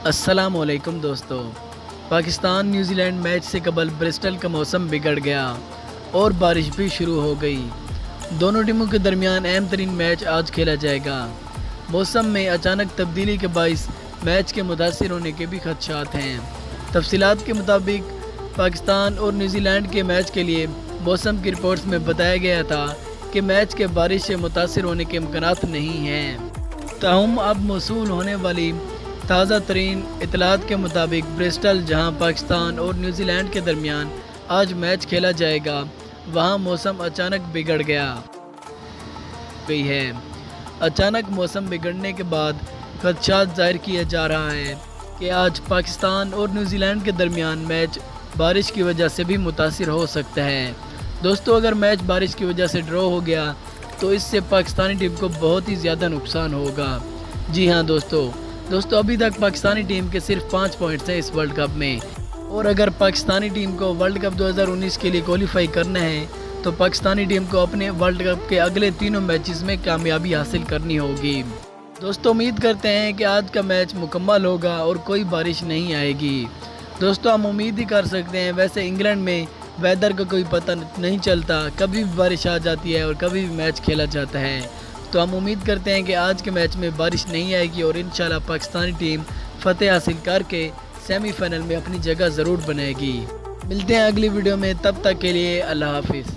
السلام علیکم دوستو، پاکستان نیوزی لینڈ میچ سے قبل برسٹل کا موسم بگڑ گیا اور بارش بھی شروع ہو گئی۔ دونوں ٹیموں کے درمیان اہم ترین میچ آج کھیلا جائے گا۔ موسم میں اچانک تبدیلی کے باعث میچ کے متاثر ہونے کے بھی خدشات ہیں۔ تفصیلات کے مطابق پاکستان اور نیوزی لینڈ کے میچ کے لیے موسم کی رپورٹس میں بتایا گیا تھا کہ میچ کے بارش سے متاثر ہونے کے امکانات نہیں ہیں۔ تاہم اب موصول ہونے والی تازہ ترین اطلاعات کے مطابق برسٹل، جہاں پاکستان اور نیوزی لینڈ کے درمیان آج میچ کھیلا جائے گا، وہاں موسم اچانک بگڑ گئی ہے۔ اچانک موسم بگڑنے کے بعد خدشات ظاہر کیا جا رہا ہے کہ آج پاکستان اور نیوزی لینڈ کے درمیان میچ بارش کی وجہ سے بھی متاثر ہو سکتا ہے۔ دوستو، اگر میچ بارش کی وجہ سے ڈرا ہو گیا تو اس سے پاکستانی ٹیم کو بہت ہی زیادہ نقصان ہوگا۔ جی ہاں دوستو، ابھی تک پاکستانی ٹیم کے صرف 5 پوائنٹس ہیں اس ورلڈ کپ میں، اور اگر پاکستانی ٹیم کو ورلڈ کپ 2019 کے لیے کوالیفائی کرنا ہے تو پاکستانی ٹیم کو اپنے ورلڈ کپ کے اگلے تینوں میچز میں کامیابی حاصل کرنی ہوگی۔ دوستو، امید کرتے ہیں کہ آج کا میچ مکمل ہوگا اور کوئی بارش نہیں آئے گی۔ دوستو، ہم امید ہی کر سکتے ہیں، ویسے انگلینڈ میں ویدر کا کوئی پتہ نہیں چلتا، کبھی بھی بارش آ جاتی ہے اور کبھی بھی میچ کھیلا جاتا ہے۔ تو ہم امید کرتے ہیں کہ آج کے میچ میں بارش نہیں آئے گی اور انشاءاللہ پاکستانی ٹیم فتح حاصل کر کے سیمی فائنل میں اپنی جگہ ضرور بنائے گی۔ ملتے ہیں اگلی ویڈیو میں، تب تک کے لیے اللہ حافظ۔